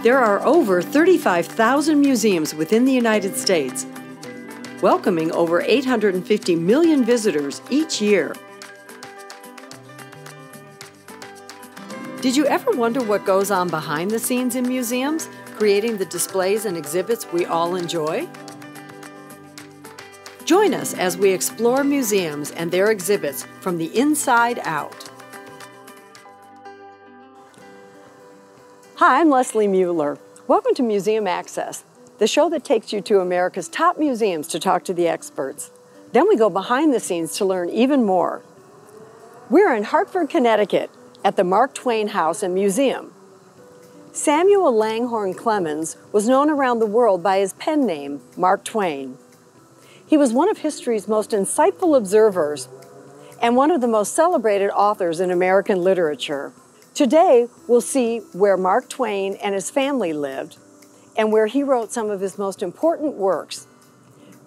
There are over 35,000 museums within the United States, welcoming over 850 million visitors each year. Did you ever wonder what goes on behind the scenes in museums, creating the displays and exhibits we all enjoy? Join us as we explore museums and their exhibits from the inside out. Hi, I'm Leslie Mueller. Welcome to Museum Access, the show that takes you to America's top museums to talk to the experts. Then we go behind the scenes to learn even more. We're in Hartford, Connecticut, at the Mark Twain House and Museum. Samuel Langhorne Clemens was known around the world by his pen name, Mark Twain. He was one of history's most insightful observers and one of the most celebrated authors in American literature. Today, we'll see where Mark Twain and his family lived and where he wrote some of his most important works: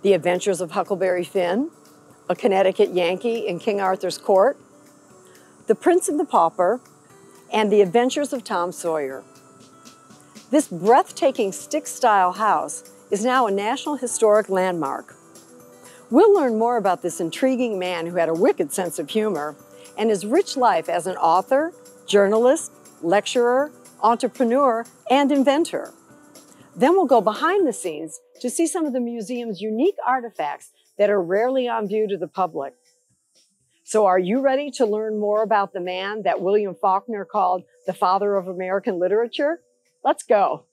The Adventures of Huckleberry Finn, A Connecticut Yankee in King Arthur's Court, The Prince and the Pauper, and The Adventures of Tom Sawyer. This breathtaking stick-style house is now a National Historic Landmark. We'll learn more about this intriguing man who had a wicked sense of humor and his rich life as an author, journalist, lecturer, entrepreneur, and inventor. Then we'll go behind the scenes to see some of the museum's unique artifacts that are rarely on view to the public. So are you ready to learn more about the man that William Faulkner called the father of American literature? Let's go.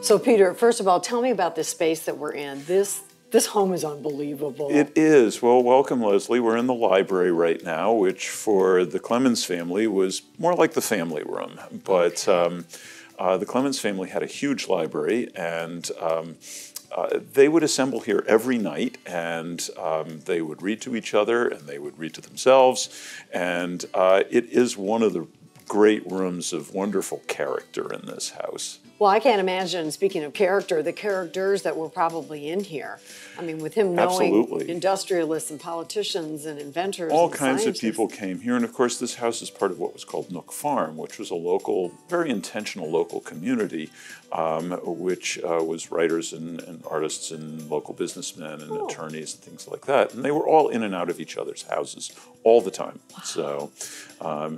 So Peter, first of all, tell me about this space that we're in. This home is unbelievable. It is. Well, welcome, Leslie. We're in the library right now, which for the Clemens family was more like the family room. But the Clemens family had a huge library, and they would assemble here every night, and they would read to each other, and they would read to themselves. And it is one of the great rooms of wonderful character in this house. Well, I can't imagine, speaking of character, the characters that were probably in here. I mean, with him knowing Absolutely. Industrialists and politicians and inventors All and kinds scientists. of people came here, and of course this house is part of what was called Nook Farm, which was a local, very intentional local community, which was writers and artists and local businessmen and attorneys and things like that. And they were all in and out of each other's houses all the time. Wow. So,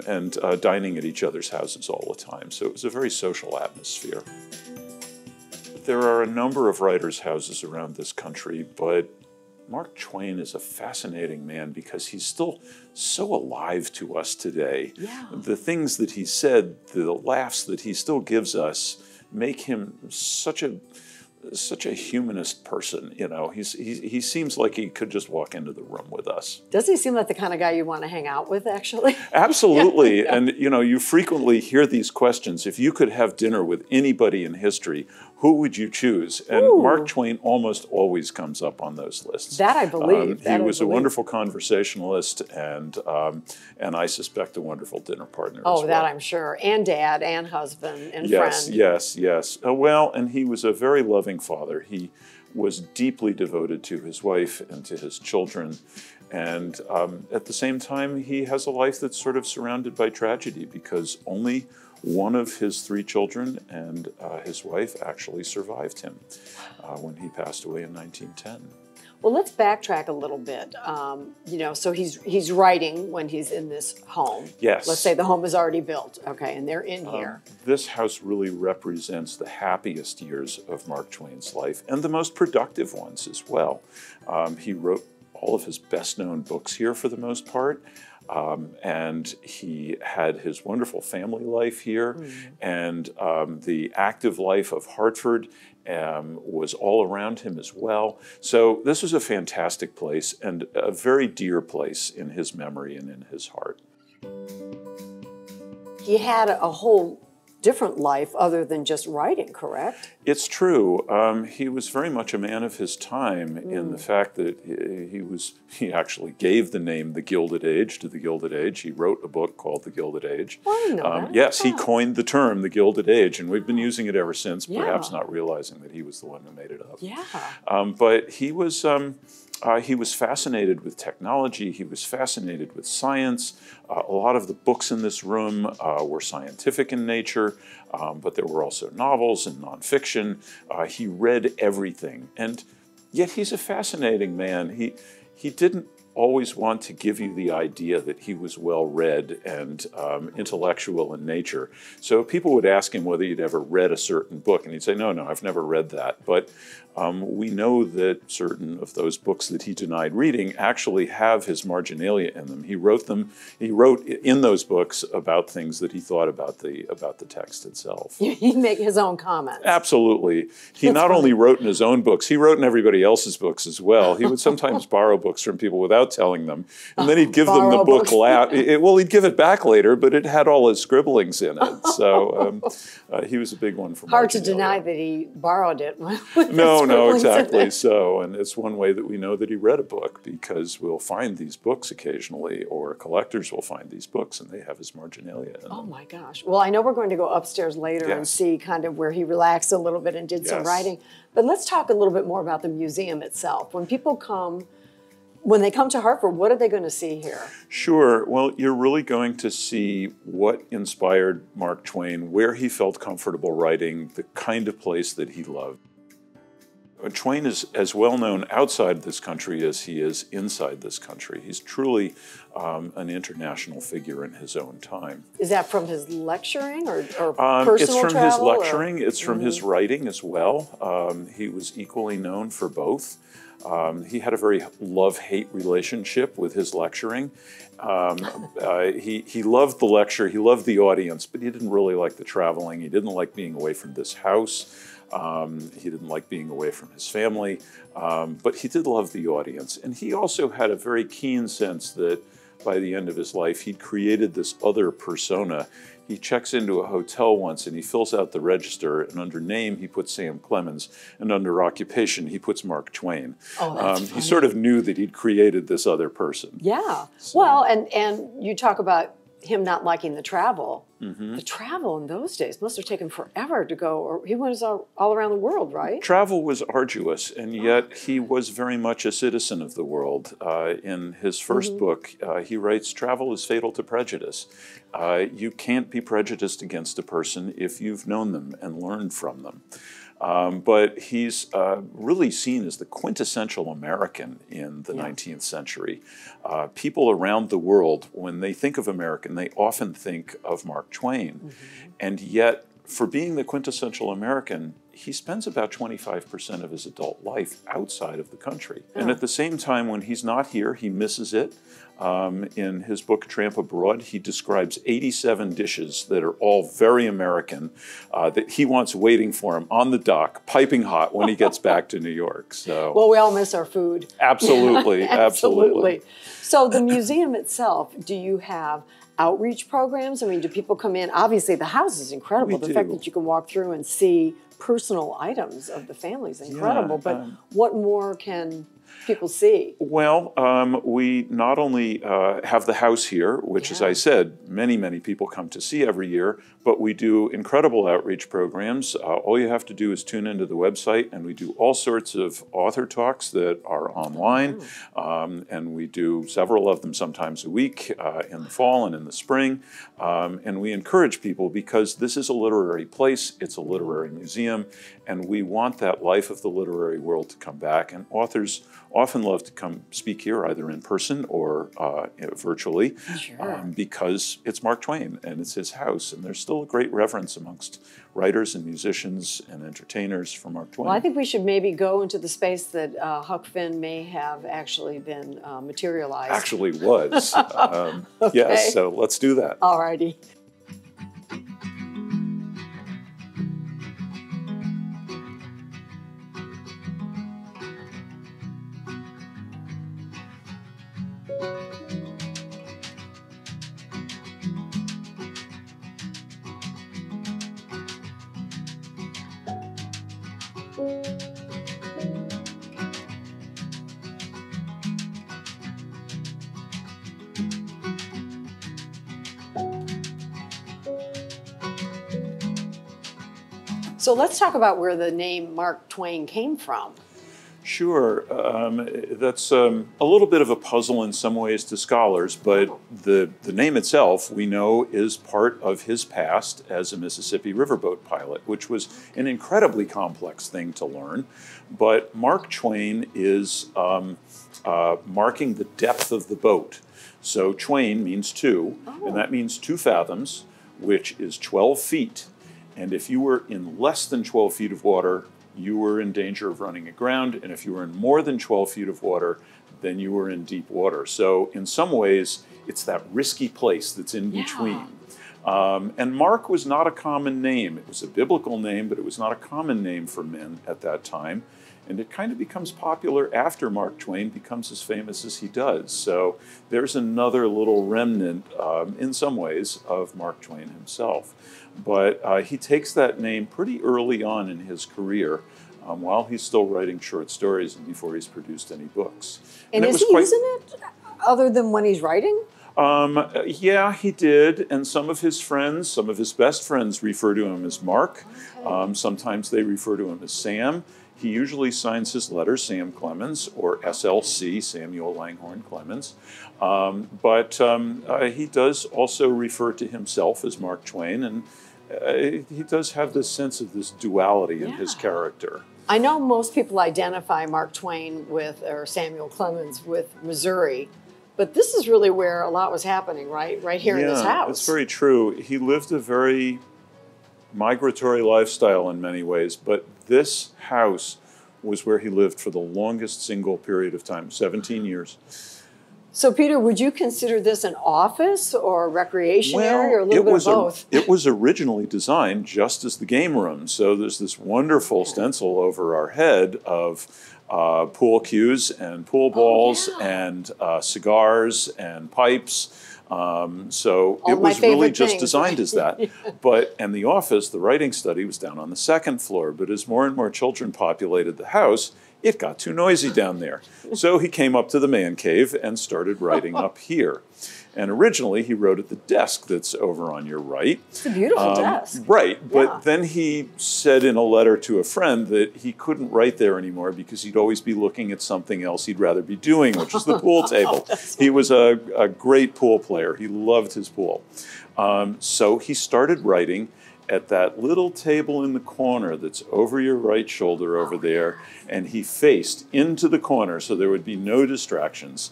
and dining at each other's houses all the time. So it was a very social atmosphere. There are a number of writers' houses around this country, but Mark Twain is a fascinating man because he's still so alive to us today. Yeah. The things that he said, the laughs that he still gives us, make him such a humanist person. You know, he seems like he could just walk into the room with us. Does he seem like the kind of guy you want to hang out with, actually? Absolutely. Yeah. And, you know, you frequently hear these questions. If you could have dinner with anybody in history, who would you choose? And Ooh. Mark Twain almost always comes up on those lists. That I believe. He was a wonderful conversationalist and I suspect a wonderful dinner partner as well. That I'm sure. And dad and husband and friend. Yes. Well, and he was a very loving father. He was deeply devoted to his wife and to his children. And at the same time, he has a life that's sort of surrounded by tragedy because only one of his 3 children and his wife actually survived him when he passed away in 1910. Well, let's backtrack a little bit. You know, so he's writing when he's in this home. Yes. Let's say the home is already built, okay, and they're in here. This house really represents the happiest years of Mark Twain's life and the most productive ones as well. He wrote all of his best-known books here for the most part. And he had his wonderful family life here, and the active life of Hartford was all around him as well. So this was a fantastic place and a very dear place in his memory and in his heart. He had a whole different life other than just writing, correct? It's true. He was very much a man of his time in the fact that he actually gave the name The Gilded Age to the Gilded Age. He wrote a book called The Gilded Age. Well, I know that. Yes, he coined the term The Gilded Age, and we've been using it ever since, Yeah. perhaps not realizing that he was the one who made it up. Yeah. But he was fascinated with technology. He was fascinated with science. A lot of the books in this room were scientific in nature, but there were also novels and nonfiction. He read everything, and yet he's a fascinating man. He didn't always want to give you the idea that he was well-read and intellectual in nature. So people would ask him whether he'd ever read a certain book, and he'd say, no, I've never read that. But we know that certain of those books that he denied reading actually have his marginalia in them. He wrote in those books about things that he thought about the text itself. He'd make his own comments. Absolutely. He not only wrote in his own books, he wrote in everybody else's books as well. He would sometimes borrow books from people without telling them, and then he'd give them the book. Well, he'd give it back later, but it had all his scribblings in it. So he was a big one for Hard to marginalia. deny that he borrowed it. No, exactly so. And it's one way that we know that he read a book, because we'll find these books occasionally, or collectors will find these books, and they have his marginalia in them. Oh my gosh. Well, I know we're going to go upstairs later and see kind of where he relaxed a little bit and did some writing. But let's talk a little bit more about the museum itself. When people come, when they come to Hartford, what are they going to see here? Sure. Well, you're really going to see what inspired Mark Twain, where he felt comfortable writing, the kind of place that he loved. Twain is as well known outside this country as he is inside this country. He's truly an international figure in his own time. Is that from his lecturing or personal It's from travel, his lecturing. It's from his writing as well. He was equally known for both. He had a very love-hate relationship with his lecturing. He loved the lecture, he loved the audience, but he didn't really like the traveling. He didn't like being away from this house. He didn't like being away from his family, but he did love the audience. And he also had a very keen sense that by the end of his life, he'd created this other persona. He checks into a hotel once and he fills out the register, and under name he puts Sam Clemens, and under occupation he puts Mark Twain. Oh, that's funny. He sort of knew that he'd created this other person. Yeah. So. Well, and you talk about him not liking the travel. The travel in those days must have taken forever to go, or he was all around the world, right? Travel was arduous, and yet he was very much a citizen of the world. In his first book, he writes, "Travel is fatal to prejudice." You can't be prejudiced against a person if you've known them and learned from them. But he's really seen as the quintessential American in the 19th century. People around the world, when they think of American, they often think of Mark Twain. And yet, for being the quintessential American, he spends about 25% of his adult life outside of the country. And at the same time, when he's not here, he misses it. In his book, Tramp Abroad, he describes 87 dishes that are all very American that he wants waiting for him on the dock, piping hot when he gets back to New York. So, well, we all miss our food. Absolutely, absolutely. So the museum itself, do you have outreach programs? I mean, do people come in? Obviously, the house is incredible. The fact that you can walk through and see personal items of the family is incredible. But what more can people see? Well, we not only have the house here, which, as I said, many, many people come to see every year, but we do incredible outreach programs. All you have to do is tune into the website, and we do all sorts of author talks that are online, and we do several of them sometimes a week in the fall and in the spring. And we encourage people, because this is a literary place, it's a literary museum, and we want that life of the literary world to come back. And authors often love to come speak here, either in person or virtually, because it's Mark Twain and it's his house, and there's still a great reverence amongst writers and musicians and entertainers for Mark Twain. Well, I think we should maybe go into the space that Huck Finn may have actually been materialized. Actually was. Yes, so let's do that. All righty. So let's talk about where the name Mark Twain came from. Sure. That's a little bit of a puzzle in some ways to scholars, but the name itself, we know, is part of his past as a Mississippi riverboat pilot, which was an incredibly complex thing to learn. But Mark Twain is marking the depth of the boat. So Twain means two, and that means 2 fathoms, which is 12 feet. And if you were in less than 12 feet of water, you were in danger of running aground, and if you were in more than 12 feet of water, then you were in deep water. So in some ways, it's that risky place that's in between. And Mark was not a common name. It was a biblical name, but it was not a common name for men at that time. And it kind of becomes popular after Mark Twain becomes as famous as he does. So there's another little remnant, in some ways, of Mark Twain himself. But he takes that name pretty early on in his career, while he's still writing short stories and before he's produced any books. And is he using it other than when he's writing? Yeah, he did. And some of his friends, some of his best friends, refer to him as Mark. Sometimes they refer to him as Sam. He usually signs his letters Sam Clemens or SLC, Samuel Langhorne Clemens. But he does also refer to himself as Mark Twain, and he does have this sense of this duality in his character. I know most people identify Mark Twain with, or Samuel Clemens with Missouri, but this is really where a lot was happening, right? Right here in this house. That's very true. He lived a very migratory lifestyle in many ways, but this house was where he lived for the longest single period of time, 17 years. So, Peter, would you consider this an office or a recreation area or a little bit of both? It was originally designed just as the game room. So there's this wonderful stencil over our head of pool cues and pool balls and cigars and pipes. So it was really just designed as that. And the office, the writing study, was down on the 2nd floor. But as more and more children populated the house, it got too noisy down there. So he came up to the man cave and started writing up here. And originally he wrote at the desk that's over on your right. It's a beautiful desk. Right, but then he said in a letter to a friend that he couldn't write there anymore because he'd always be looking at something else he'd rather be doing, which is the pool table. He was a great pool player. He loved his pool. So he started writing at that little table in the corner that's over your right shoulder over there, and he faced into the corner so there would be no distractions.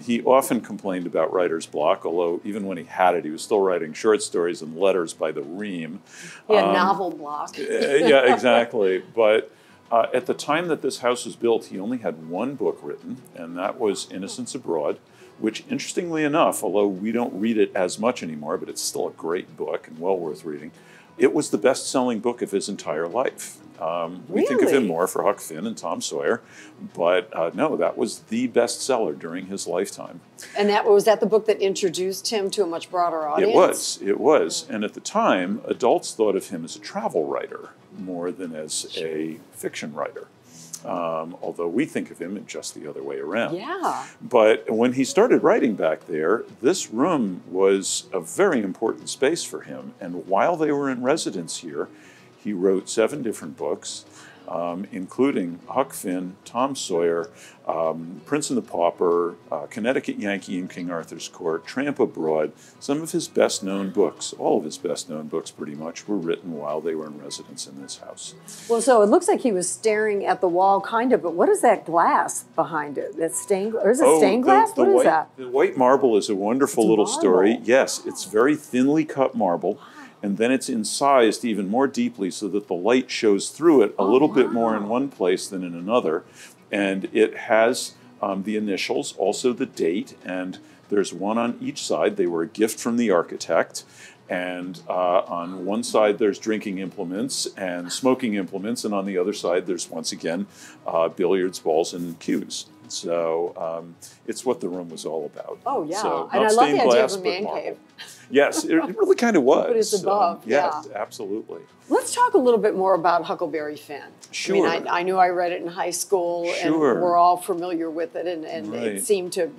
He often complained about writer's block, although even when he had it, he was still writing short stories and letters by the ream. He had novel block. Yeah, exactly. But at the time that this house was built, he only had 1 book written, and that was Innocents Abroad, which, interestingly enough, although we don't read it as much anymore, but it's still a great book and well worth reading, it was the best-selling book of his entire life. We think of him more for Huck Finn and Tom Sawyer, but no, that was the bestseller during his lifetime. And was that the book that introduced him to a much broader audience? It was. And at the time, adults thought of him as a travel writer more than as a fiction writer. Although we think of him in just the other way around. Yeah. But when he started writing back there, this room was a very important space for him. And while they were in residence here, he wrote 7 different books, including Huck Finn, Tom Sawyer, Prince and the Pauper, Connecticut Yankee in King Arthur's Court, Tramp Abroad. Some of his best-known books, all of his best-known books pretty much, were written while they were in residence in this house. Well, so it looks like he was staring at the wall, kind of, but what is that glass behind it? That's stained, or is it stained glass? What is that? The white marble is a wonderful little story. Yes, it's very thinly cut marble. And then it's incised even more deeply so that the light shows through it a little bit more in one place than in another. And it has the initials, also the date, and there's one on each side. They were a gift from the architect. And on one side, there's drinking implements and smoking implements. And on the other side, there's, once again, billiards, balls, and cues. So it's what the room was all about. Oh, yeah. So, and I love the idea of a man cave. Yes, it really kind of was. But it's above, yes, absolutely. Let's talk a little bit more about Huckleberry Finn. Sure. I mean, I knew I read it in high school, and we're all familiar with it, and it seemed to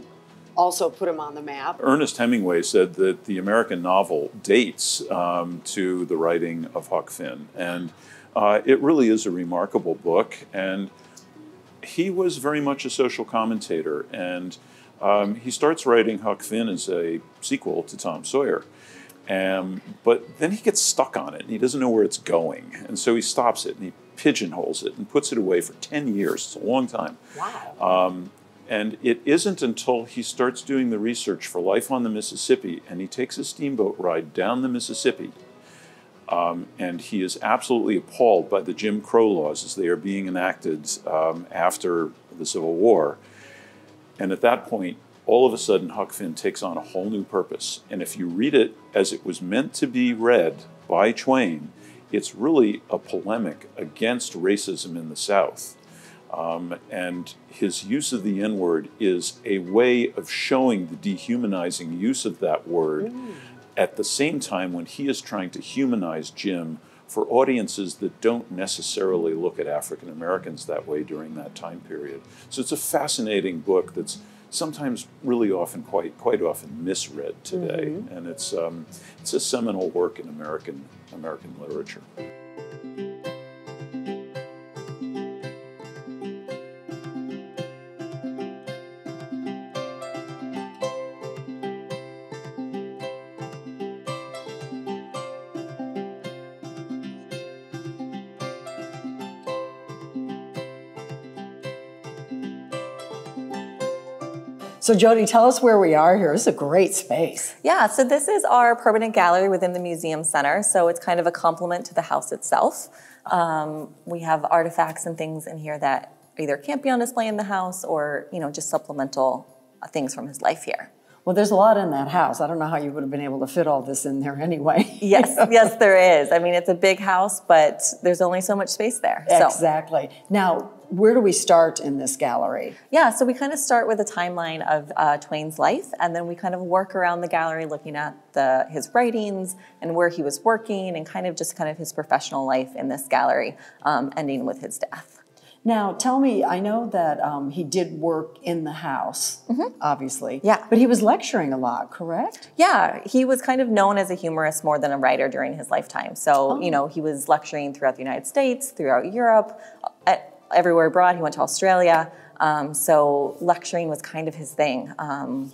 also put him on the map. Ernest Hemingway said that the American novel dates to the writing of Huck Finn, and It really is a remarkable book, and he was very much a social commentator, and he starts writing Huck Finn as a sequel to Tom Sawyer. But then he gets stuck on it, and he doesn't know where it's going, and so he stops it, and he pigeonholes it, and puts it away for 10 years. It's a long time. Wow. And it isn't until he starts doing the research for Life on the Mississippi, and he takes a steamboat ride down the Mississippi, and he is absolutely appalled by the Jim Crow laws as they are being enacted after the Civil War. And at that point, all of a sudden, Huck Finn takes on a whole new purpose. And if you read it as it was meant to be read by Twain, it's really a polemic against racism in the South. And his use of the N-word is a way of showing the dehumanizing use of that word at the same time when he is trying to humanize Jim for audiences that don't necessarily look at African Americans that way during that time period. So it's a fascinating book that's sometimes really often, quite often misread today. And it's a seminal work in American literature. So Jody, tell us where we are here. This is a great space. Yeah, so this is our permanent gallery within the museum center. So it's kind of a complement to the house itself. We have artifacts and things in here that either can't be on display in the house or, just supplemental things from his life here. Well, there's a lot in that house. I don't know how you would have been able to fit all this in there anyway. Yes, there is. I mean, it's a big house, but there's only so much space there. Exactly. Now, where do we start in this gallery? Yeah, so we kind of start with a timeline of Twain's life, and then we kind of work around the gallery looking at his writings and where he was working and kind of his professional life in this gallery, ending with his death. Now, tell me, I know that he did work in the house, obviously. Yeah. But he was lecturing a lot, correct? Yeah, he was kind of known as a humorist more than a writer during his lifetime. So, he was lecturing throughout the United States, throughout Europe, everywhere abroad. He went to Australia. So lecturing was kind of his thing.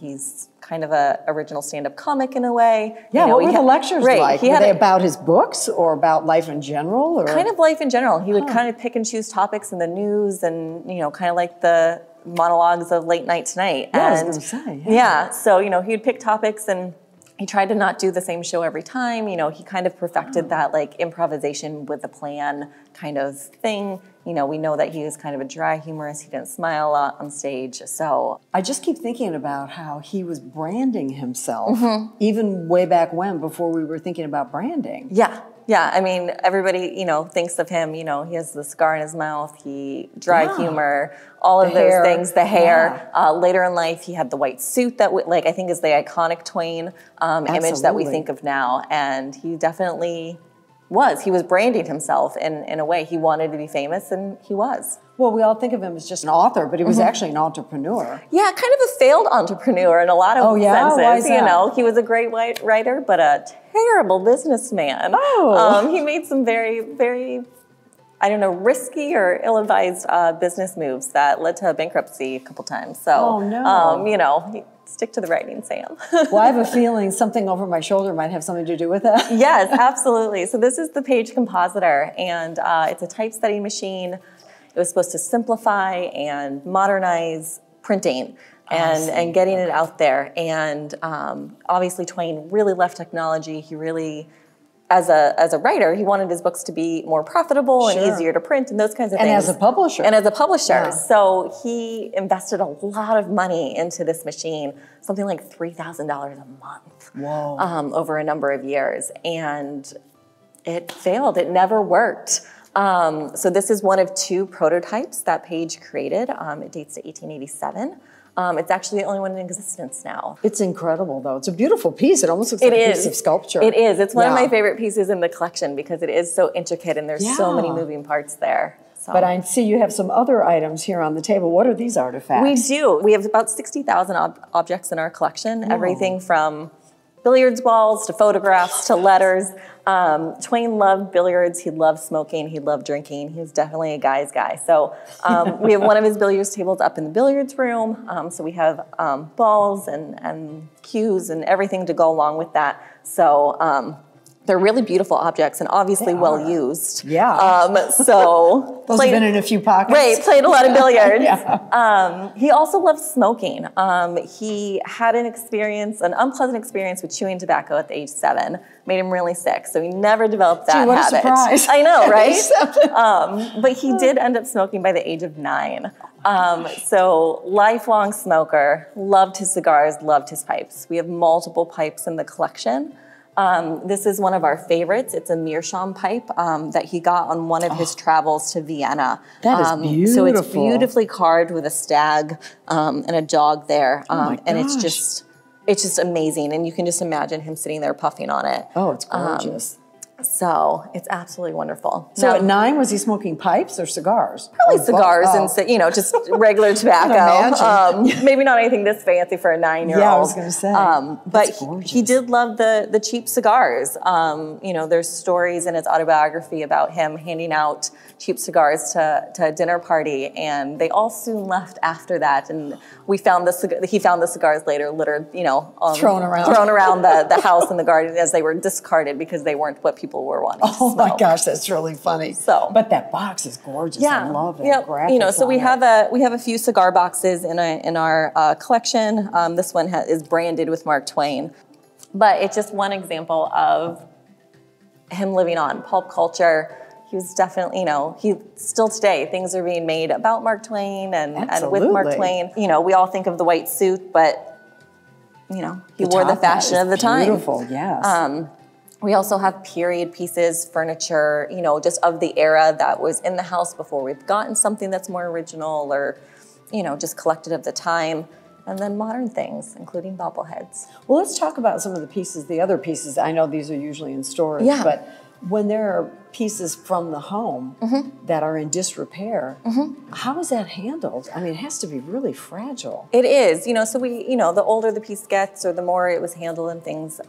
He's kind of a original stand-up comic in a way. Yeah, what were the lectures like? Were they about his books or about life in general? Or? Kind of life in general. He would kind of pick and choose topics in the news and, kind of like the monologues of Late Night Tonight. Yeah, I was going to say. Yeah, so, he would pick topics and he tried to not do the same show every time. He kind of perfected that like improvisation with a plan kind of thing. We know that he was kind of a dry humorist. He didn't smile a lot on stage. So I just keep thinking about how he was branding himself even way back when, before we were thinking about branding. Yeah. Yeah, I mean, everybody, thinks of him, he has the scar in his mouth, dry humor, all of those things, the hair. Yeah. Later in life, he had the white suit that, I think is the iconic Twain image that we think of now. And he definitely he was branding himself in a way. He wanted to be famous, and he was. Well, we all think of him as just an author, but he was actually an entrepreneur. Yeah, kind of a failed entrepreneur in a lot of senses. Why is that? He was a great writer, but a terrible businessman. He made some very, very, risky or ill-advised business moves that led to bankruptcy a couple times. So, stick to the writing, Sam. Well, I have a feeling something over my shoulder might have something to do with that. Yes, absolutely. So this is the Page Compositor, and it's a typesetting machine. It was supposed to simplify and modernize printing and getting it out there. And obviously Twain really loved technology. He really, as a writer, he wanted his books to be more profitable and easier to print and those kinds of things. And as a publisher. Yeah. So he invested a lot of money into this machine, something like $3,000 a month. Whoa. Over a number of years. And it failed. It never worked. So this is one of two prototypes that Page created. It dates to 1887. It's actually the only one in existence now. It's incredible, though. It's a beautiful piece. It almost looks like a piece of sculpture. It is. It's one of my favorite pieces in the collection because it is so intricate and there's so many moving parts there. So. But I see you have some other items here on the table. What are these artifacts? We do. We have about 60,000 objects in our collection, everything from billiards balls to photographs to letters. Twain loved billiards. He loved smoking. He loved drinking. He was definitely a guy's guy. So we have one of his billiards tables up in the billiards room. So we have balls and cues and everything to go along with that. So they're really beautiful objects and obviously well used. Yeah. So those have been in a few pockets. Right, played a lot of billiards. Yeah. He also loved smoking. He had an unpleasant experience with chewing tobacco at the age 7. Made him really sick, so he never developed that what habit. A surprise. I know, right? But he did end up smoking by the age of 9. So lifelong smoker, loved his cigars, loved his pipes. We have multiple pipes in the collection. This is one of our favorites. It's a meerschaum pipe that he got on one of his travels to Vienna. That is beautiful. So it's beautifully carved with a stag and a dog there. And it's just amazing. And you can just imagine him sitting there puffing on it. Oh, it's gorgeous. So it's absolutely wonderful. So at 9, was he smoking pipes or cigars? Probably cigars and just regular tobacco. Maybe not anything this fancy for a 9-year-old. Yeah, I was going to say. But he did love the cheap cigars. There's stories in his autobiography about him handing out cheap cigars to a dinner party, and they all soon left after that. And he found the cigars later littered, thrown around the house and the garden as they were discarded because they weren't what people were wanting to smoke. My gosh, that's really funny. But that box is gorgeous. Yeah, I love it. Yeah, so we have a few cigar boxes in our collection. This one is branded with Mark Twain, but it's just one example of him living on pulp culture. He was definitely, still today, things are being made about Mark Twain and with Mark Twain. We all think of the white suit, but, he wore the fashion of the time. Beautiful, yes. We also have period pieces, furniture, just of the era that was in the house before we've gotten something that's more original or, just collected of the time. And then modern things, including bobbleheads. Well, let's talk about some of the other pieces. I know these are usually in storage, but when there are pieces from the home that are in disrepair, how is that handled? I mean, it has to be really fragile. It is, so the older the piece gets or the more it was handled and things,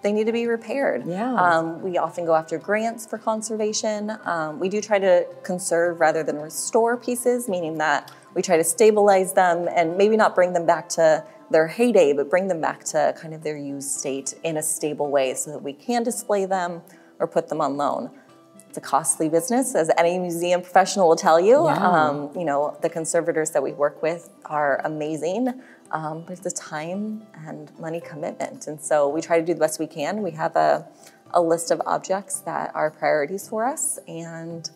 they need to be repaired. Yeah. We often go after grants for conservation. We do try to conserve rather than restore pieces, meaning that we try to stabilize them and maybe not bring them back to their heyday, but bring them back to kind of their used state in a stable way so that we can display them or put them on loan. It's a costly business, as any museum professional will tell you. Yeah. The conservators that we work with are amazing, but it's a time and money commitment. And so we try to do the best we can. We have a list of objects that are priorities for us, and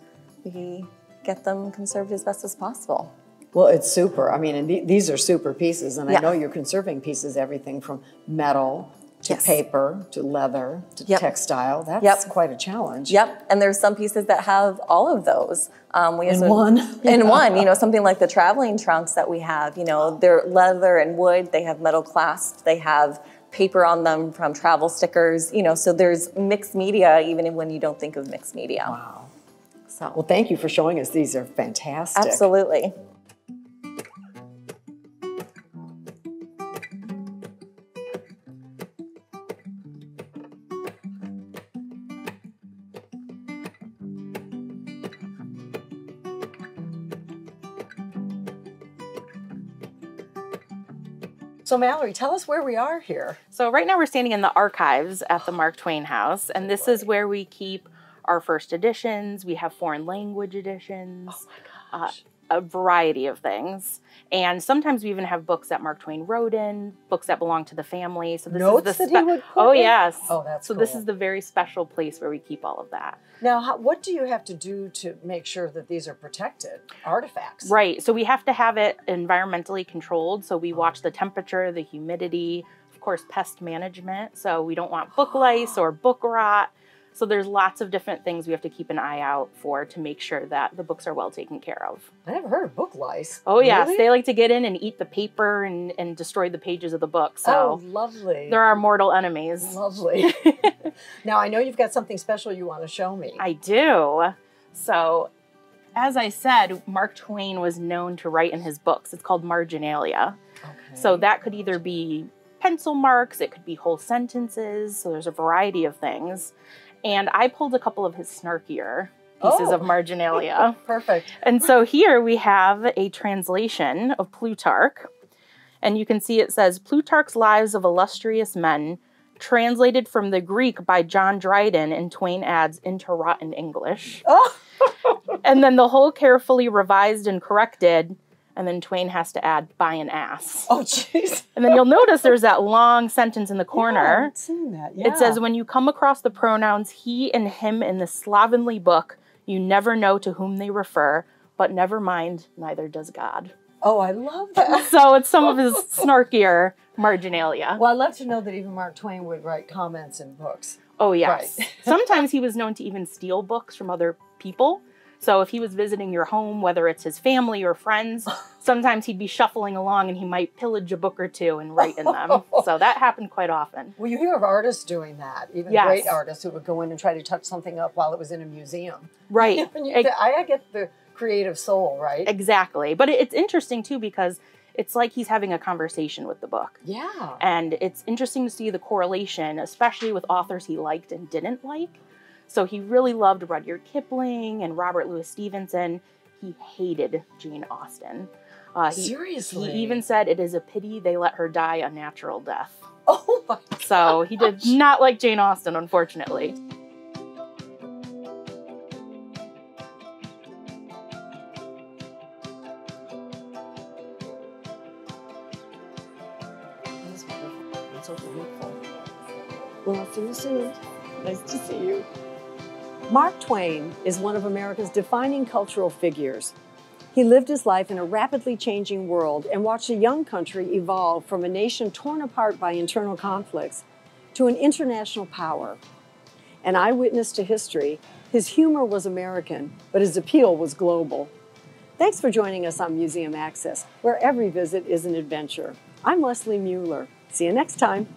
we get them conserved as best as possible. Well, it's super. I mean, and these are super pieces, and I know you're conserving pieces, everything from metal to paper, to leather, to textile. That's quite a challenge. Yep, and there's some pieces that have all of those. In one, something like the traveling trunks that we have, they're leather and wood, they have metal clasps, they have paper on them from travel stickers, so there's mixed media even when you don't think of mixed media. Wow. So, well, thank you for showing us. These are fantastic. Absolutely. So Mallory, tell us where we are here. So right now we're standing in the archives at the Mark Twain House, and this is where we keep our first editions. We have foreign language editions. Oh my gosh. A variety of things. And sometimes we even have books that Mark Twain wrote in, books that belong to the family. So this Notes is the that he would put in? Yes. Oh, that's so cool. This is the very special place where we keep all of that. Now, what do you have to do to make sure that these are protected artifacts? Right. So we have to have it environmentally controlled. So we watch the temperature, the humidity, of course, pest management. So we don't want book lice or book rot. So there's lots of different things we have to keep an eye out for to make sure that the books are well taken care of. I never heard of book lice. Oh, yes. Really? They like to get in and eat the paper and destroy the pages of the book. So lovely. They're our mortal enemies. Lovely. Now, I know you've got something special you want to show me. I do. So, as I said, Mark Twain was known to write in his books. It's called marginalia. Okay. So that could either be pencil marks, it could be whole sentences. So there's a variety of things. And I pulled a couple of his snarkier pieces of marginalia. Perfect. And so here we have a translation of Plutarch. And you can see it says, Plutarch's Lives of Illustrious Men, translated from the Greek by John Dryden, and Twain adds into rotten English. Oh. And then the whole carefully revised and corrected, and then Twain has to add by an ass. Oh, jeez. And then you'll notice there's that long sentence in the Yeah, corner. I've seen that. Yeah. It says, when you come across the pronouns he and him in the slovenly book, you never know to whom they refer, but never mind, neither does God. Oh, I love that. So it's some of his snarkier marginalia. Well, I love to know that even Mark Twain would write comments in books. Oh, yes. Right. Sometimes he was known to even steal books from other people. So if he was visiting your home, whether it's his family or friends, sometimes he'd be shuffling along and he might pillage a book or two and write in them. So that happened quite often. Well, you hear of artists doing that, even Yes. great artists who would go in and try to touch something up while it was in a museum. Right. I get the creative soul, right? Exactly. But it's interesting, too, because it's like he's having a conversation with the book. Yeah. And it's interesting to see the correlation, especially with authors he liked and didn't like. So he really loved Rudyard Kipling and Robert Louis Stevenson. He hated Jane Austen. Seriously? He even said it is a pity they let her die a natural death. Oh my God. So he did not like Jane Austen, unfortunately. That's wonderful. That's so beautiful. Well, I'll see you soon. Nice to see you. Mark Twain is one of America's defining cultural figures. He lived his life in a rapidly changing world and watched a young country evolve from a nation torn apart by internal conflicts to an international power. An eyewitness to history, his humor was American, but his appeal was global. Thanks for joining us on Museum Access, where every visit is an adventure. I'm Leslie Mueller. See you next time.